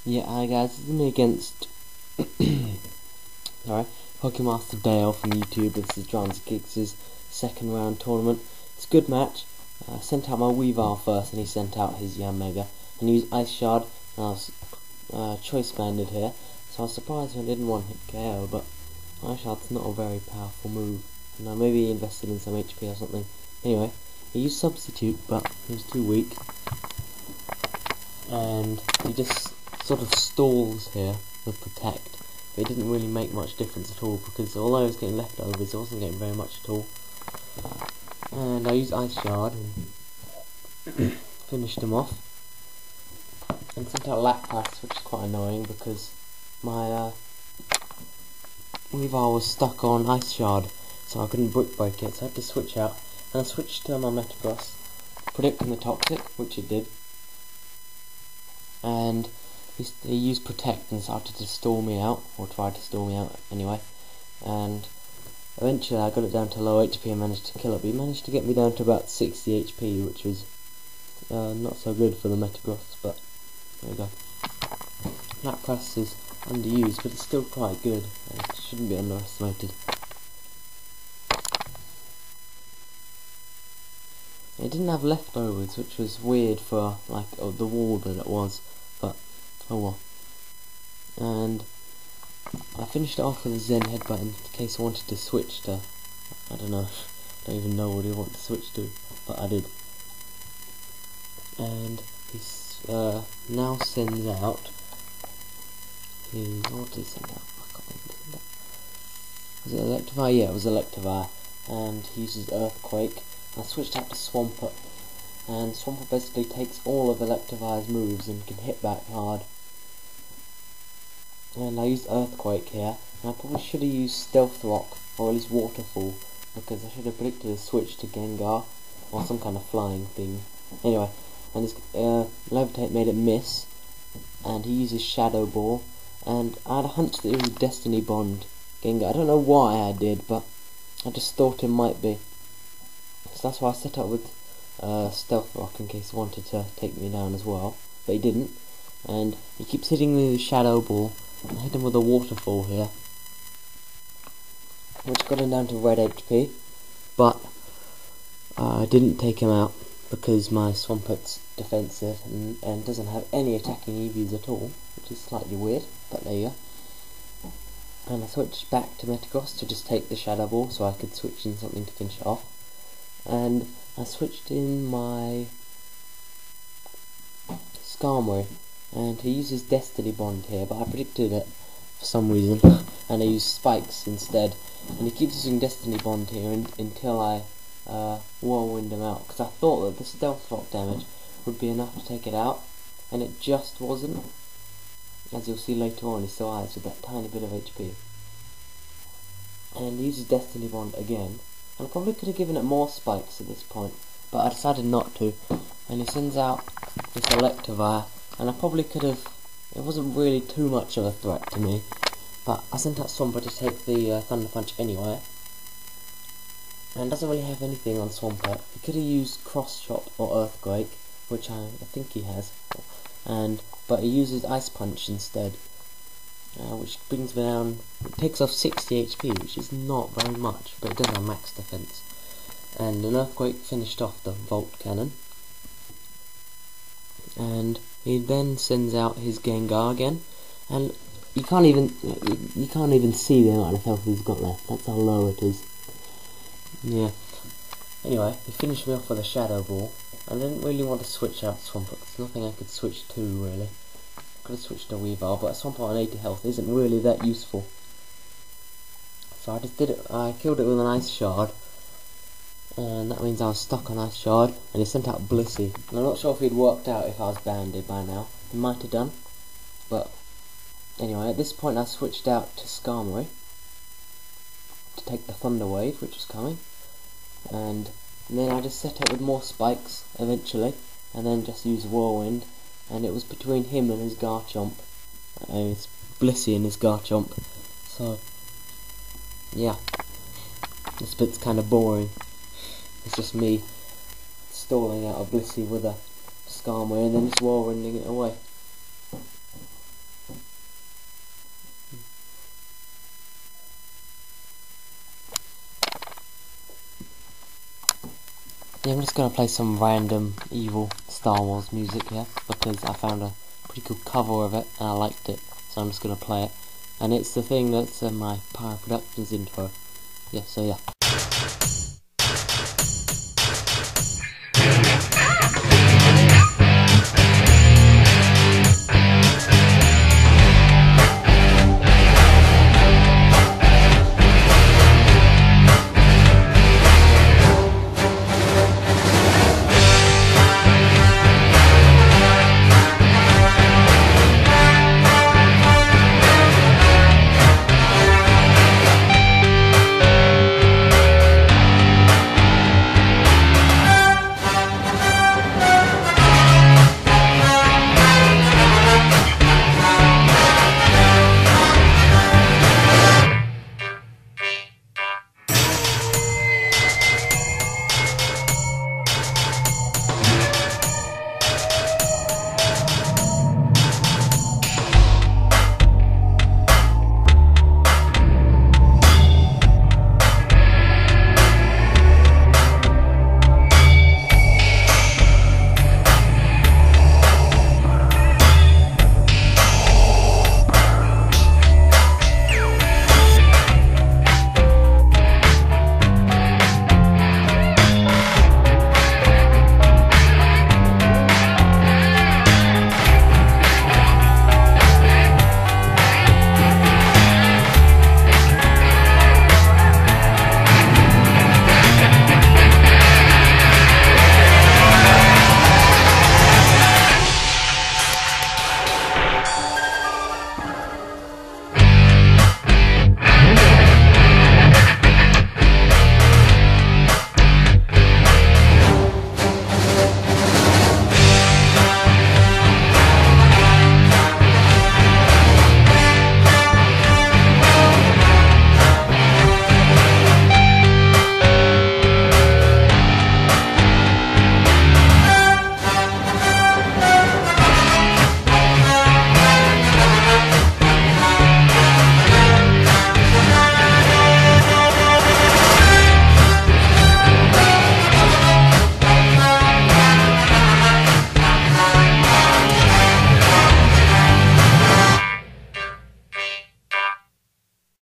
Yeah, hi guys, this is me against sorry, PokemonMasterDale from YouTube. This is Dranzergig's second round tournament. It's a good match. I sent out my Weavile first and he sent out his Mega. And he used Ice Shard and I was choice banded here. So I was surprised when I didn't one hit KO, but Ice Shard's not a very powerful move. And I maybe invested in some HP or something. Anyway, he used Substitute, but he was too weak. And he just sort of stalls here with Protect, but it didn't really make much difference at all, because although I was getting leftovers, I wasn't getting very much at all. And I used Ice Shard and finished him off, and sent out Lapras, which is quite annoying because my Weavile was stuck on Ice Shard, so I couldn't Brick Break it, so I had to switch out, and I switched to my Metagross, predicting the Toxic, which it did. And he used Protect and started to stall me out, or tried to stall me out anyway, and eventually I got it down to low HP and managed to kill it, but he managed to get me down to about 60 HP, which was not so good for the Metagross, but there we go. Lapras is underused, but it's still quite good, and it shouldn't be underestimated. It didn't have leftovers, which was weird for like the wall that it was, but oh well. And I finished it off with a Zen Headbutt in case I wanted to switch to, I don't know, I don't even know what I want to switch to, but I did. And he now sends out his, what did he send out? I can't remember. Was it Electivire? Yeah, it was Electivire, and he uses Earthquake. I switched out to Swampert, and Swampert basically takes all of Electivire's moves and can hit back hard. And I used Earthquake here, and I probably should have used Stealth Rock, or at least Waterfall, because I should have predicted a switch to Gengar, or some kind of flying thing. Anyway, and his Levitate made it miss, and he uses Shadow Ball, and I had a hunch that it was Destiny Bond Gengar. I don't know why I did, but I just thought it might be. So that's why I set up with Stealth Rock in case he wanted to take me down as well, but he didn't. And he keeps hitting me with Shadow Ball. I hit him with a Waterfall here, which got him down to red HP, but I didn't take him out because my Swampert's defensive and doesn't have any attacking EVs at all, which is slightly weird, but there you go. And I switched back to Metagross to just take the Shadow Ball so I could switch in something to finish it off. And I switched in my Skarmory, and he uses Destiny Bond here, but I predicted it for some reason, and I used Spikes instead, and he keeps using Destiny Bond here until I Whirlwind him out, because I thought that the Stealth Rock damage would be enough to take it out, and it just wasn't. As you'll see later on, he still has with that tiny bit of HP. And he uses Destiny Bond again, and I probably could have given it more spikes at this point, but I decided not to. And he sends out this Electivire, and I probably could have, it wasn't really too much of a threat to me, but I sent out Swampert to take the Thunder Punch anyway. And doesn't really have anything on Swampert. He could have used Cross Chop or Earthquake, which I think he has, but he uses Ice Punch instead, which brings me down. It takes off 60 HP, which is not very much, but it does have max defense. And an Earthquake finished off the Volt Cannon, and he then sends out his Gengar again, and you can't even see the amount of health he's got left. That's how low it is. Yeah. Anyway, he finished me off with a Shadow Ball. I didn't really want to switch out Swampert. There's nothing I could switch to really. I could have switched to Weavile, but a Swampert on 80 health isn't really that useful. So I just did it. I killed it with an Ice Shard, and that means I was stuck on Ice Shard. And he sent out Blissey. And I'm not sure if he'd worked out if I was banded by now. He might have done, but anyway, at this point I switched out to Skarmory to take the Thunder Wave, which was coming, and then I just set up with more spikes eventually, and then just used Whirlwind, and it was between him and his Garchomp. It's Blissey and his Garchomp, so yeah, this bit's kind of boring. It's just me stalling out a Blissey with a Skarmory and then just Whirlwinding it away. I'm just gonna play some random evil Star Wars music here because I found a pretty cool cover of it and I liked it, so I'm just gonna play it. And it's the thing that's in my Pyro Productions intro. Yeah, so yeah.